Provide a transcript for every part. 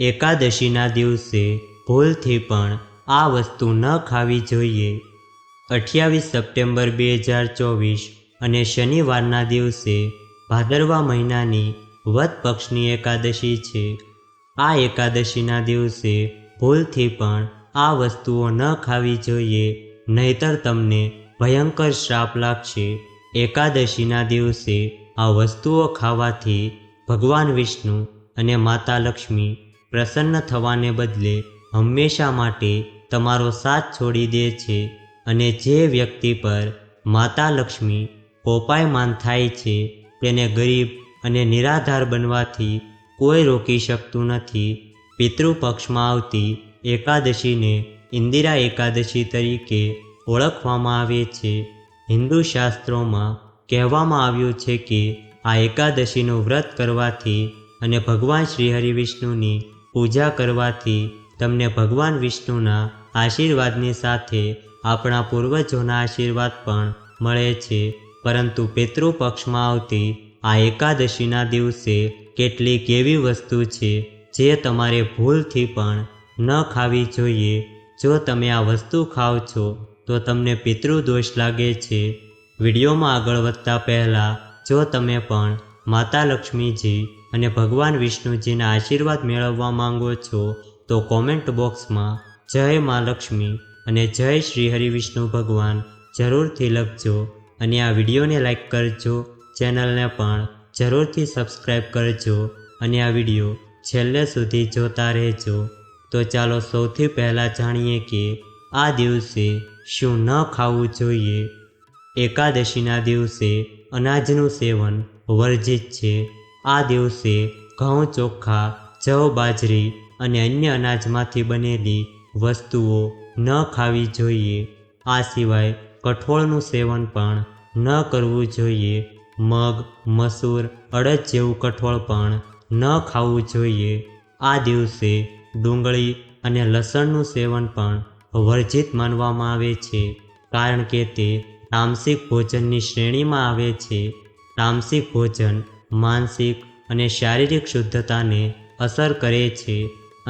એકાદશીના દિવસે ભૂલથી પણ આ વસ્તુ ન ખાવી જોઈએ। 28 સપ્ટેમ્બર 2024 અને શનિવારના દિવસે ભાદરવા મહિનાની વદ પક્ષની એકાદશી છે। આ એકાદશીના દિવસે ભૂલથી પણ આ વસ્તુઓ ન ખાવી જોઈએ, નહીતર તમને ભયંકર શ્રાપ લાગશે। એકાદશીના દિવસે આ વસ્તુઓ ખાવાથી ભગવાન વિષ્ણુ અને માતા લક્ષ્મી પ્રસન્ન થવાને બદલે હંમેશા માટે તમારો સાથ છોડી દે છે, અને જે વ્યક્તિ પર માતા લક્ષ્મી કોપાયમાન થાય છે તેને ગરીબ અને નિરાધાર બનવાથી કોઈ રોકી શકતું નથી। પિતૃપક્ષમાં આવતી એકાદશીને ઇન્દિરા એકાદશી તરીકે ઓળખવામાં આવે છે। હિન્દુ શાસ્ત્રોમાં કહેવામાં આવ્યું છે કે આ એકાદશીનું વ્રત કરવાથી અને ભગવાન શ્રી હરિવિષ્ણુની પૂજા કરવાથી તમને ભગવાન વિષ્ણુના આશીર્વાદની સાથે આપણા પૂર્વજોના આશીર્વાદ પણ મળે છે। પરંતુ પિતૃપક્ષમાં આવતી આ એકાદશીના દિવસે કેટલીક એવી વસ્તુ છે જે તમારે ભૂલથી પણ ન ખાવી જોઈએ। જો તમે આ વસ્તુ ખાઓ છો તો તમને પિતૃદોષ લાગે છે। વિડીયોમાં આગળ વધતા પહેલાં જો તમે પણ માતા લક્ષ્મીજી અને ભગવાન વિષ્ણુજીના આશીર્વાદ મેળવવા માંગો છો તો કોમેન્ટ બોક્સમાં જય મા લક્ષ્મી અને જય શ્રી હરિવિષ્ણુ ભગવાન જરૂરથી લખજો, અને આ વિડીયોને લાઈક કરજો, ચેનલને પણ જરૂરથી સબસ્ક્રાઈબ કરજો, અને આ વિડીયો છેલ્લે સુધી જોતા રહેજો। તો ચાલો સૌથી પહેલાં જાણીએ કે આ દિવસે શું ન ખાવું જોઈએ। એકાદશીના દિવસે અનાજનું સેવન વર્જિત છે। આ દિવસે ઘઉં, ચોખા, જવ, બાજરી અને અન્ય અનાજમાંથી બનેલી વસ્તુઓ ન ખાવી જોઈએ। આ સિવાય કઠોળનું સેવન પણ ન કરવું જોઈએ। મગ, મસૂર, અડદ જેવું કઠોળ પણ ન ખાવું જોઈએ। આ દિવસે ડુંગળી અને લસણનું સેવન પણ વર્જિત માનવામાં આવે છે, કારણ કે તે તામસિક ભોજનની શ્રેણીમાં આવે છે। તામસિક ભોજન માનસિક અને શારીરિક શુદ્ધતાને અસર કરે છે,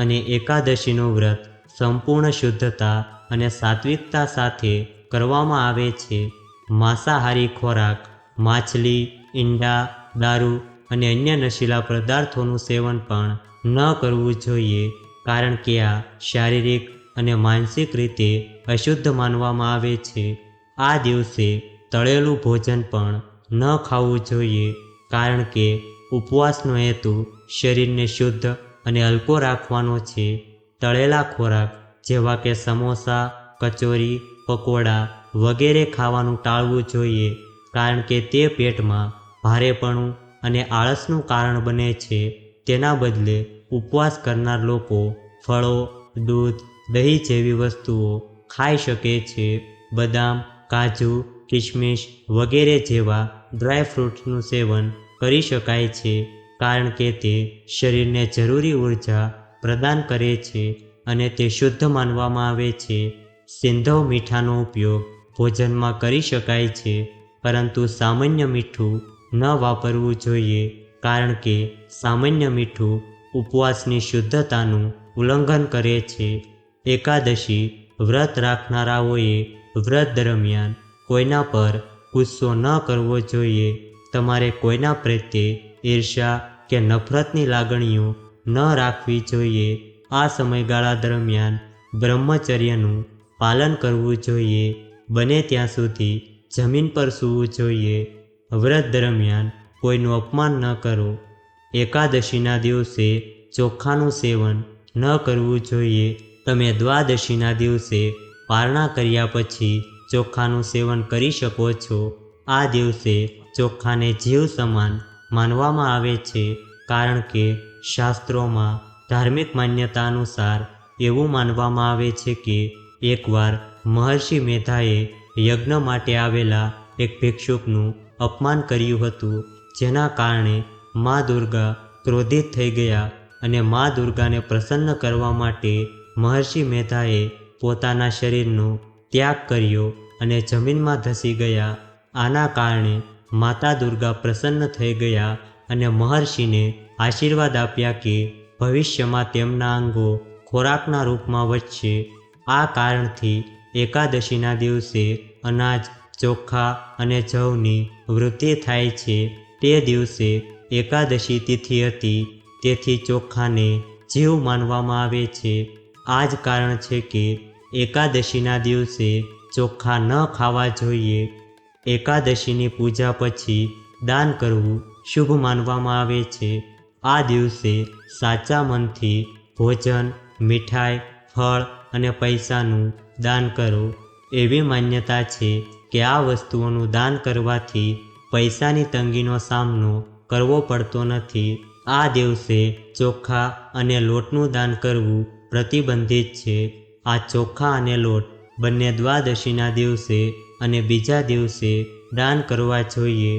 અને એકાદશીનું વ્રત સંપૂર્ણ શુદ્ધતા અને સાત્વિકતા સાથે કરવામાં આવે છે। માંસાહારી ખોરાક, માછલી, ઈંડા, દારૂ અને અન્ય નશીલા પદાર્થોનું સેવન પણ ન કરવું જોઈએ, કારણ કે આ શારીરિક અને માનસિક રીતે અશુદ્ધ માનવામાં આવે છે। આ દિવસે તળેલું ભોજન પણ ન ખાવું જોઈએ, કારણ કે ઉપવાસનો હેતુ શરીરને શુદ્ધ અને હલકો રાખવાનો છે। તળેલા ખોરાક જેવા કે સમોસા, કચોરી, પકોડા વગેરે ખાવાનું ટાળવું જોઈએ, કારણ કે તે પેટમાં ભારેપણું અને આળસનું કારણ બને છે। તેના બદલે ઉપવાસ કરનાર લોકો ફળો, દૂધ, દહીં જેવી વસ્તુઓ ખાઈ શકે છે। બદામ, કાજુ, કિશમિશ વગેરે જેવા ડ્રાય ફ્રૂટ્સનું સેવન કરી શકાય છે, કારણ કે તે શરીરને જરૂરી ઊર્જા પ્રદાન કરે છે અને તે શુદ્ધ માનવામાં આવે છે। સિંધવ મીઠાનો ઉપયોગ ભોજનમાં કરી શકાય છે, પરંતુ સામાન્ય મીઠું ન વાપરવું જોઈએ, કારણ કે સામાન્ય મીઠું ઉપવાસની શુદ્ધતાનું ઉલ્લંઘન કરે છે। એકાદશી વ્રત રાખનારાઓએ વ્રત દરમિયાન કોઈના પર ગુસ્સો ન કરવો જોઈએ। તમારે કોઈના પ્રત્યે ઈર્ષ્યા કે નફરતની લાગણીઓ ન રાખવી જોઈએ। આ સમયગાળા દરમિયાન બ્રહ્મચર્યનું પાલન કરવું જોઈએ। બને ત્યાં સુધી જમીન પર સૂવું જોઈએ। વ્રત દરમિયાન કોઈનું અપમાન ન કરો। એકાદશીના દિવસે ચોખાનું સેવન ન કરવું જોઈએ। તમે દ્વાદશીના દિવસે પારણા કર્યા પછી ચોખાનું સેવન કરી શકો છો। આ દિવસે ચોખાને જીવ સમાન માનવામાં આવે છે, કારણ કે શાસ્ત્રોમાં ધાર્મિક માન્યતા અનુસાર એવું માનવામાં આવે છે કે એકવાર મહર્ષિ મેધાએ યજ્ઞ માટે આવેલા એક ભિક્ષુકનું અપમાન કર્યું હતું, જેના કારણે મા દુર્ગા ક્રોધિત થઈ ગયા, અને મા દુર્ગાને પ્રસન્ન કરવા માટે મહર્ષિ મેધાએ પોતાના શરીરનો ત્યાગ કર્યો અને જમીનમાં ધસી ગયા। આના કારણે માતા દુર્ગા પ્રસન્ન થઈ ગયા અને મહર્ષિને આશીર્વાદ આપ્યા કે ભવિષ્યમાં તેમના અંગો ખોરાકના રૂપમાં વધશે. આ કારણથી એકાદશીના દિવસે અનાજ, ચોખા અને જવની વૃદ્ધિ થાય છે. તે દિવસે એકાદશી તિથિ હતી, તેથી ચોખાને જીવ માનવામાં આવે છે. આ જ કારણ છે કે એકાદશીના દિવસે ચોખા ન ખાવા જોઈએ. એકાદશીની પૂજા પછી દાન કરવું શુભ માનવામાં આવે છે. આ દિવસે સાચા મનથી ભોજન, મીઠાઈ, ફળ અને પૈસાનું દાન કરો. એવી માન્યતા છે કે આ વસ્તુઓનું દાન કરવાથી પૈસાની તંગીનો સામનો કરવો પડતો નથી. આ દિવસે ચોખા અને લોટનું દાન કરવું પ્રતિબંધિત છે. આ ચોખા અને લોટ બંને દ્વાદશીના દિવસે અને બીજા દિવસે દાન કરવા જોઈએ.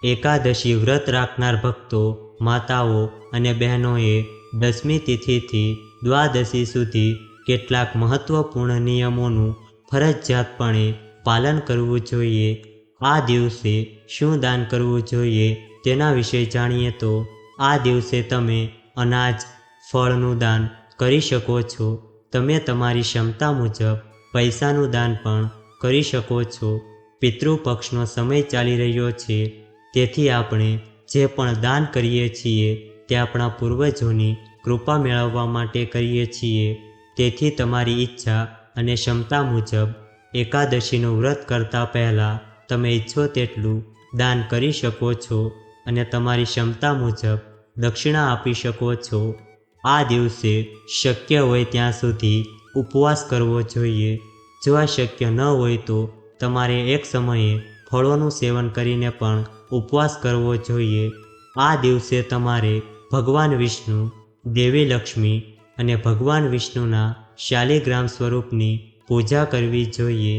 એકાદશી વ્રત રાખનાર ભક્તો, માતાઓ અને બહેનોએ 10મી તિથિથી દ્વાદશી સુધી કેટલાક મહત્વપૂર્ણ નિયમોનું ફરજિયાતપણે પાલન કરવું જોઈએ. આ દિવસે શું દાન કરવું જોઈએ તેના વિશે જાણીએ તો આ દિવસે તમે અનાજ, ફળનું દાન કરી શકો છો. તમે તમારી ક્ષમતા મુજબ પૈસાનું દાન પણ કરી શકો છો. પિતૃપક્ષનો સમય ચાલી રહ્યો છે, તેથી આપણે જે પણ દાન કરીએ છીએ તે આપણા પૂર્વજોની કૃપા મેળવવા માટે કરીએ છીએ. તેથી તમારી ઈચ્છા અને ક્ષમતા મુજબ એકાદશીનું વ્રત કરતા પહેલાં તમે ઈચ્છો તેટલું દાન કરી શકો છો અને તમારી ક્ષમતા મુજબ દક્ષિણા આપી શકો છો. આ દિવસે શક્ય હોય ત્યાં સુધી ઉપવાસ કરવો જોઈએ. જો આ શક્ય ન હોય તો તમારે એક સમયે ફળોનું સેવન કરીને પણ ઉપવાસ કરવો જોઈએ. આ દિવસે તમારે ભગવાન વિષ્ણુ, દેવી લક્ષ્મી અને ભગવાન વિષ્ણુના શાલિગ્રામ સ્વરૂપની પૂજા કરવી જોઈએ.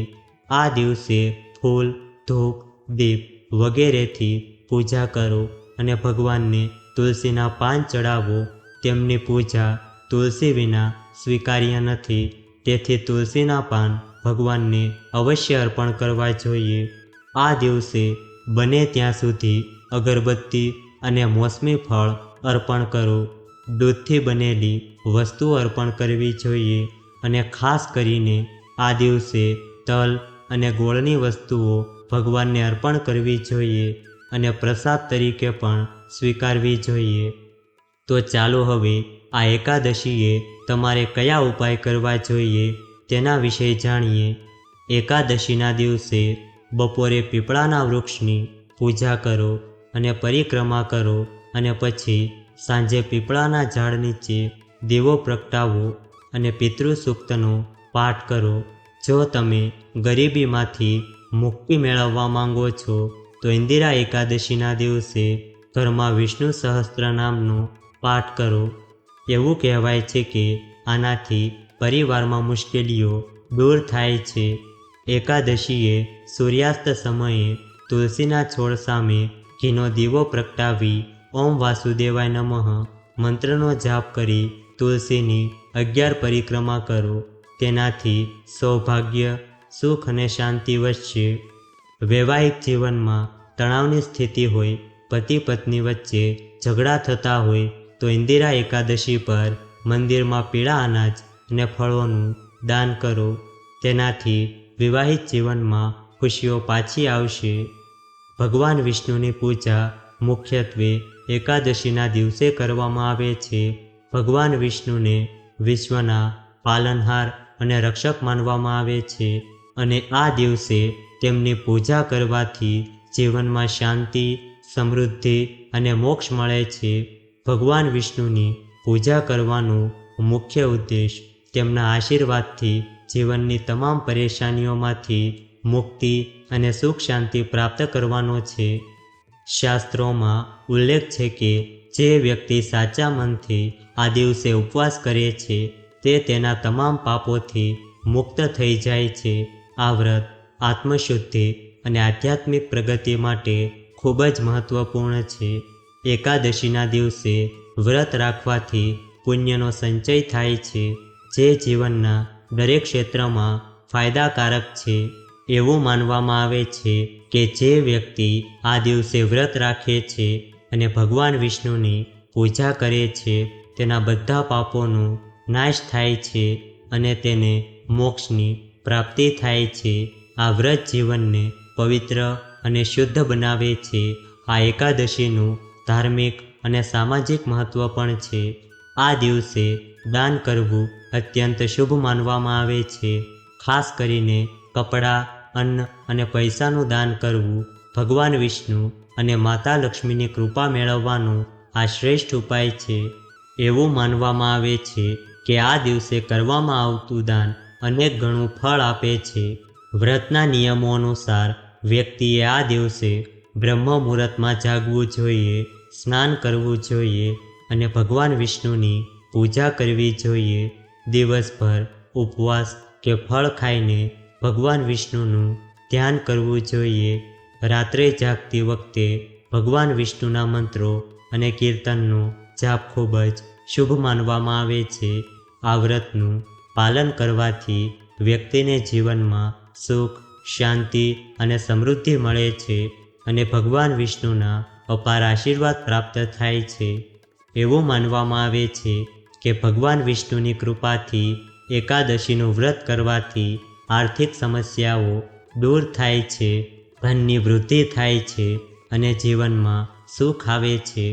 આ દિવસે ફૂલ, ધૂપ, દીપ વગેરેથી પૂજા કરો અને ભગવાનને તુલસીના પાન ચડાવો. તેમની પૂજા તુલસી વિના સ્વીકાર્ય નથી, તેથી તુલસીના પાન ભગવાનને અવશ્ય અર્પણ કરવા જોઈએ. આ દિવસે બને ત્યાં સુધી અગરબત્તી અને મોસમી ફળ અર્પણ કરો. દૂધથી બનેલી વસ્તુ અર્પણ કરવી જોઈએ અને ખાસ કરીને આ દિવસે તલ અને ગોળની વસ્તુઓ ભગવાનને અર્પણ કરવી જોઈએ અને પ્રસાદ તરીકે પણ સ્વીકારવી જોઈએ. તો ચાલો હવે આ એકાદશીએ તમારે કયા ઉપાય કરવા જોઈએ તેના વિશે જાણીએ. એકાદશીના દિવસે બપોરે પીપળાના વૃક્ષની પૂજા કરો અને પરિક્રમા કરો અને પછી સાંજે પીપળાના ઝાડ નીચે દીવો પ્રગટાવો અને પિતૃ સૂક્તનો પાઠ કરો. જો તમે ગરીબીમાંથી મુક્તિ મેળવવા માંગો છો તો ઇન્દિરા એકાદશીના દિવસે ઘરમાં વિષ્ણુ સહસ્ત્ર નામનો પાઠ કરો. એવું કહેવાય છે કે આનાથી પરિવારમાં મુશ્કેલીઓ દૂર થાય છે. એકાદશીએ સૂર્યાસ્ત સમયે તુલસીના છોડ સામે ઘીનો દીવો પ્રગટાવી ઓમ વાસુદેવાય નમઃ મંત્રનો જાપ કરી તુલસીની 11 પરિક્રમા કરો. તેનાથી સૌભાગ્ય, સુખ અને શાંતિ વધશે. વૈવાહિક જીવનમાં તણાવની સ્થિતિ હોય, પતિ પત્ની વચ્ચે ઝઘડા થતા હોય તો ઇન્દિરા એકાદશી પર મંદિરમાં પીળા અનાજ અને ફળોનું દાન કરો. તેનાથી વિવાહિત જીવનમાં ખુશીઓ પાછી આવશે. ભગવાન વિષ્ણુની પૂજા મુખ્યત્વે એકાદશીના દિવસે કરવામાં આવે છે. ભગવાન વિષ્ણુને વિશ્વના પાલનહાર અને રક્ષક માનવામાં આવે છે અને આ દિવસે તેમની પૂજા કરવાથી જીવનમાં શાંતિ, સમૃદ્ધિ અને મોક્ષ મળે છે. ભગવાન વિષ્ણુની પૂજા કરવાનો મુખ્ય ઉદ્દેશ તેમના આશીર્વાદથી જીવનની તમામ પરેશાનીઓમાંથી મુક્તિ અને સુખ શાંતિ પ્રાપ્ત કરવાનો છે. શાસ્ત્રોમાં ઉલ્લેખ છે કે જે વ્યક્તિ સાચા મનથી આ દિવસે ઉપવાસ કરે છે તે તેના તમામ પાપોથી મુક્ત થઈ જાય છે. આ વ્રત આત્મશુદ્ધિ અને આધ્યાત્મિક પ્રગતિ માટે ખૂબ જ મહત્વપૂર્ણ છે. એકાદશીના દિવસે વ્રત રાખવાથી પુણ્યનો સંચય થાય છે, જે જીવનના દરેક ક્ષેત્રમાં ફાયદાકારક છે. એવું માનવામાં આવે છે કે જે વ્યક્તિ આ દિવસે વ્રત રાખે છે અને ભગવાન વિષ્ણુની પૂજા કરે છે તેના બધા પાપોનો નાશ થાય છે અને તેને મોક્ષની પ્રાપ્તિ થાય છે. આ વ્રત જીવનને પવિત્ર અને શુદ્ધ બનાવે છે. આ એકાદશીનું ધાર્મિક અને સામાજિક મહત્ત્વ પણ છે. આ દિવસે દાન કરવું અત્યંત શુભ માનવામાં આવે છે. ખાસ કરીને કપડાં, અન્ન અને પૈસાનું દાન કરવું ભગવાન વિષ્ણુ અને માતા લક્ષ્મીની કૃપા મેળવવાનો આ શ્રેષ્ઠ ઉપાય છે. એવું માનવામાં આવે છે કે આ દિવસે કરવામાં આવતું દાન અનેક ગણું ફળ આપે છે. વ્રતના નિયમો અનુસાર વ્યક્તિએ આ દિવસે બ્રહ્મ મુહૂર્તમાં જાગવું જોઈએ, સ્નાન કરવું જોઈએ અને ભગવાન વિષ્ણુની પૂજા કરવી જોઈએ. દિવસભર ઉપવાસ કે ફળ ખાઈને ભગવાન વિષ્ણુનું ધ્યાન કરવું જોઈએ. રાત્રે જાગતી વખતે ભગવાન વિષ્ણુના મંત્રો અને કીર્તનનો જાપ ખૂબ જ શુભ માનવામાં આવે છે. આ વ્રતનું પાલન કરવાથી વ્યક્તિને જીવનમાં સુખ, શાંતિ અને સમૃદ્ધિ મળે છે અને ભગવાન વિષ્ણુના અપાર આશીર્વાદ પ્રાપ્ત થાય છે. એવું માનવામાં આવે છે કે ભગવાન વિષ્ણુની કૃપાથી એકાદશીનું વ્રત કરવાથી આર્થિક સમસ્યાઓ દૂર થાય છે, ધનની વૃદ્ધિ થાય છે અને જીવનમાં સુખ આવે છે.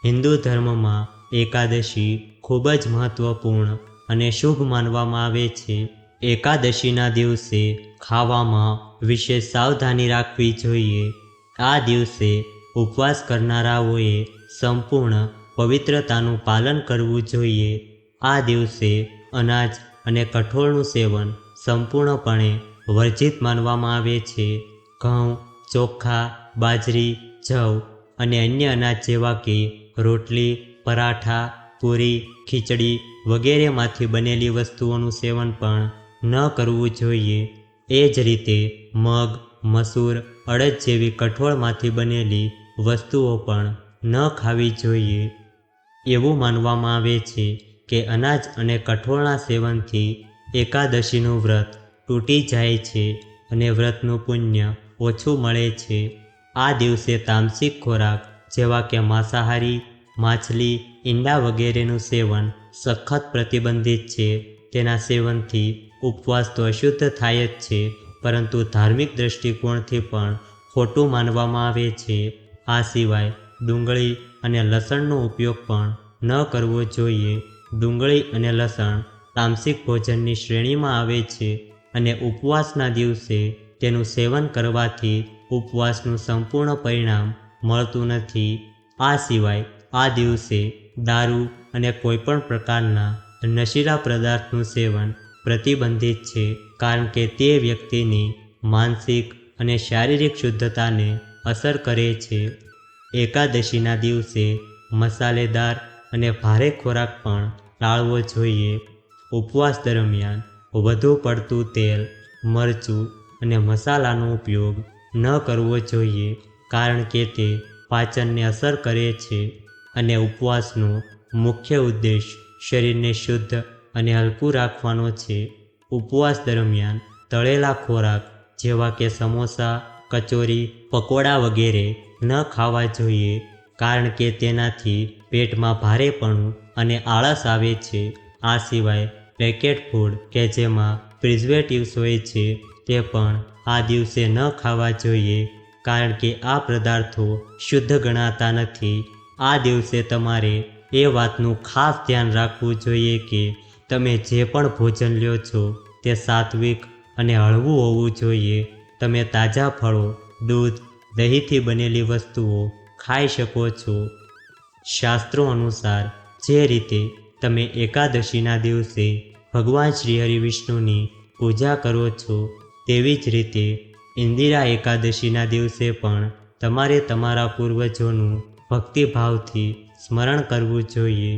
હિન્દુ ધર્મમાં એકાદશી ખૂબ જ મહત્વપૂર્ણ અને શુભ માનવામાં આવે છે. એકાદશીના દિવસે ખાવામાં વિશેષ સાવધાની રાખવી જોઈએ. આ દિવસે ઉપવાસ કરનારાઓએ સંપૂર્ણ પવિત્રતાનું પાલન કરવું જોઈએ. આ દિવસે અનાજ અને કઠોળનું સેવન સંપૂર્ણપણે વર્જિત માનવામાં આવે છે. ઘઉં, ચોખા, બાજરી, જવ અને અન્ય અનાજ જેવા કે રોટલી, પરાઠા, પૂરી, ખીચડી વગેરેમાંથી બનેલી વસ્તુઓનું સેવન પણ ન કરવું જોઈએ. એ જ રીતે મગ, મસૂર, અડદ જેવી કઠોળમાંથી બનેલી વસ્તુઓ પણ ન ખાવી જોઈએ. એવું માનવામાં આવે છે કે અનાજ અને કઠોળના સેવનથી એકાદશીનું વ્રત તૂટી જાય છે અને વ્રતનું પુણ્ય ઓછું મળે છે. આ દિવસે તામસિક ખોરાક જેવા કે માંસાહારી, માછલી, ઈંડા વગેરેનું સેવન સખત પ્રતિબંધિત છે. તેના સેવનથી ઉપવાસ તો અશુદ્ધ થાય જ છે, પરંતુ ધાર્મિક દૃષ્ટિકોણથી પણ ખોટું માનવામાં આવે છે. આ સિવાય ડુંગળી અને લસણનો ઉપયોગ પણ ન કરવો જોઈએ. ડુંગળી અને લસણ તામસિક ભોજનની શ્રેણીમાં આવે છે અને ઉપવાસના દિવસે તેનું સેવન કરવાથી ઉપવાસનું સંપૂર્ણ પરિણામ મળતું નથી. આ સિવાય આ દિવસે દારૂ અને કોઈપણ પ્રકારના નશીલા પદાર્થનું સેવન પ્રતિબંધિત છે, કારણ કે તે વ્યક્તિની માનસિક અને શારીરિક શુદ્ધતાને અસર કરે છે. એકાદશીના દિવસે મસાલેદાર અને ભારે ખોરાક પણ ટાળવો જોઈએ. ઉપવાસ દરમિયાન વધુ પડતું તેલ, મરચું અને મસાલાનો ઉપયોગ ન કરવો જોઈએ, કારણ કે તે પાચનને અસર કરે છે અને ઉપવાસનો મુખ્ય ઉદ્દેશ શરીરને શુદ્ધ અને હલકું રાખવાનો છે. ઉપવાસ દરમિયાન તળેલા ખોરાક જેવા કે સમોસા, કચોરી, પકોડા વગેરે ન ખાવા જોઈએ, કારણ કે તેનાથી પેટમાં ભારેપણું અને આળસ આવે છે. આ સિવાય પેકેટ ફૂડ કે જેમાં પ્રિઝર્વેટિવ્સ હોય છે તે પણ આ દિવસે ન ખાવા જોઈએ, કારણ કે આ પદાર્થો શુદ્ધ ગણાતા નથી. આ દિવસે તમારે એ વાતનું ખાસ ધ્યાન રાખવું જોઈએ કે તમે જે પણ ભોજન લ્યો છો તે સાત્વિક અને હળવું હોવું જોઈએ. તમે તાજા ફળો, દૂધ, દહીંથી બનેલી વસ્તુઓ ખાઈ શકો છો. શાસ્ત્રો અનુસાર જે રીતે તમે એકાદશીના દિવસે ભગવાન શ્રી હરિ વિષ્ણુની પૂજા કરો છો, તેવી જ રીતે ઇન્દિરા એકાદશીના દિવસે પણ તમારે તમારા પૂર્વજોનું ભક્તિભાવથી સ્મરણ કરવું જોઈએ.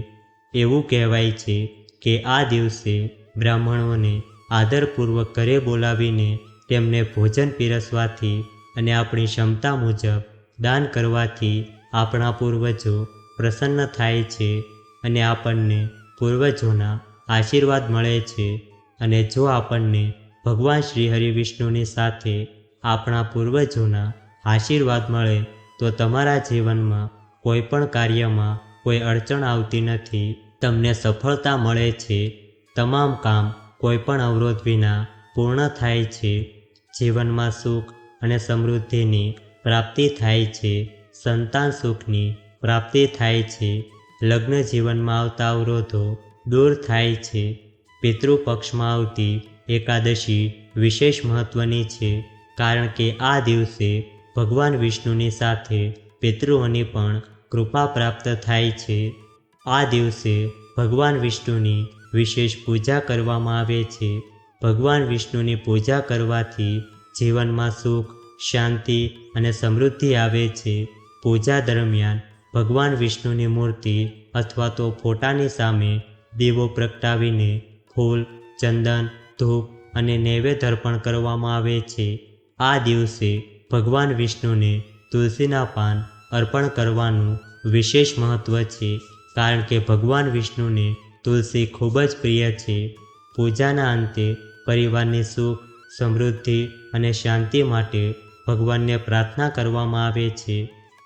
એવું કહેવાય છે કે આ દિવસે બ્રાહ્મણોને આદરપૂર્વક ઘરે બોલાવીને તેમને ભોજન પીરસવાથી અને આપણી ક્ષમતા મુજબ દાન કરવાથી આપણા પૂર્વજો પ્રસન્ન થાય છે અને આપણને પૂર્વજોના આશીર્વાદ મળે છે. અને જો આપણને ભગવાન શ્રી હરિ વિષ્ણુની સાથે આપણા પૂર્વજોના આશીર્વાદ મળે તો તમારા જીવનમાં કોઈ પણ કાર્યમાં કોઈ અડચણ આવતી નથી. તમને સફળતા મળે છે. તમામ કામ કોઈપણ અવરોધ વિના પૂર્ણ થાય છે. જીવનમાં સુખ અને સમૃદ્ધિની પ્રાપ્તિ થાય છે. સંતાન સુખની પ્રાપ્તિ થાય છે. લગ્ન જીવનમાં આવતા અવરોધો દૂર થાય છે. પિતૃપક્ષમાં આવતી એકાદશી વિશેષ મહત્વની છે, કારણ કે આ દિવસે ભગવાન વિષ્ણુની સાથે પિતૃઓની પણ કૃપા પ્રાપ્ત થાય છે. આ દિવસે ભગવાન વિષ્ણુની વિશેષ પૂજા કરવામાં આવે છે. ભગવાન વિષ્ણુની પૂજા કરવાથી જીવનમાં સુખ, શાંતિ અને સમૃદ્ધિ આવે છે. પૂજા દરમિયાન ભગવાન વિષ્ણુની મૂર્તિ અથવા તો ફોટાની સામે દીવો પ્રગટાવીને ફૂલ, ચંદન, ધૂપ અને નૈવેદ્ય અર્પણ કરવામાં આવે છે. આ દિવસે ભગવાન વિષ્ણુને તુલસીના પાન અર્પણ કરવાનું વિશેષ મહત્વ છે, કારણ કે ભગવાન વિષ્ણુને તુલસી ખૂબ જ પ્રિય છે. પૂજાના અંતે પરિવારની સુખ, સમૃદ્ધિ અને શાંતિ માટે ભગવાનને પ્રાર્થના કરવામાં આવે છે.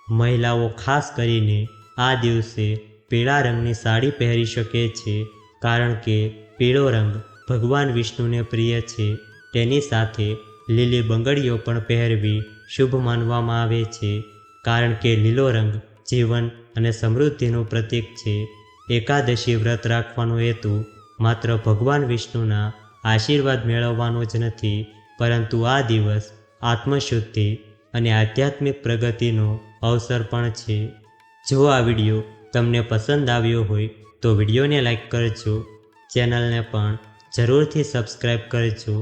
મહિલાઓ ખાસ કરીને આ દિવસે પીળા રંગની સાડી પહેરી શકે છે, કારણ કે પીળો રંગ ભગવાન વિષ્ણુને પ્રિય છે. તેની સાથે લીલી બંગડીઓ પણ પહેરવી શુભ માનવામાં આવે છે, કારણ કે લીલો રંગ જીવન અને સમૃદ્ધિનું પ્રતીક છે. એકાદશી વ્રત રાખવાનો હેતુ માત્ર ભગવાન વિષ્ણુના આશીર્વાદ મેળવવાનો જ નથી, પરંતુ આ દિવસ આત્મશુદ્ધિ અને આધ્યાત્મિક પ્રગતિનો અવસર પણ છે. જો આ વિડીયો તમને પસંદ આવ્યો હોય તો વિડીયોને લાઈક કરજો, ચેનલને પણ જરૂરથી સબસ્ક્રાઈબ કરજો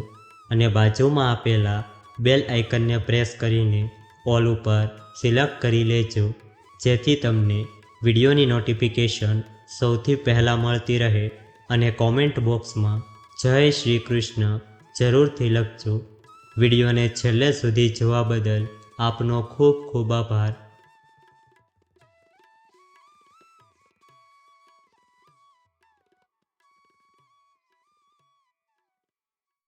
અને બાજુમાં આપેલા બેલ આઇકનને પ્રેસ કરીને ઓલ ઉપર સિલેક્ટ કરી લેજો, જેથી તમને વિડીયોની નોટિફિકેશન સૌથી પહેલાં મળતી રહે. અને કોમેન્ટ બોક્સમાં જય શ્રી કૃષ્ણ જરૂરથી લખજો. વિડીયોને છેલ્લે સુધી જોવા બદલ આપનો ખૂબ ખૂબ આભાર.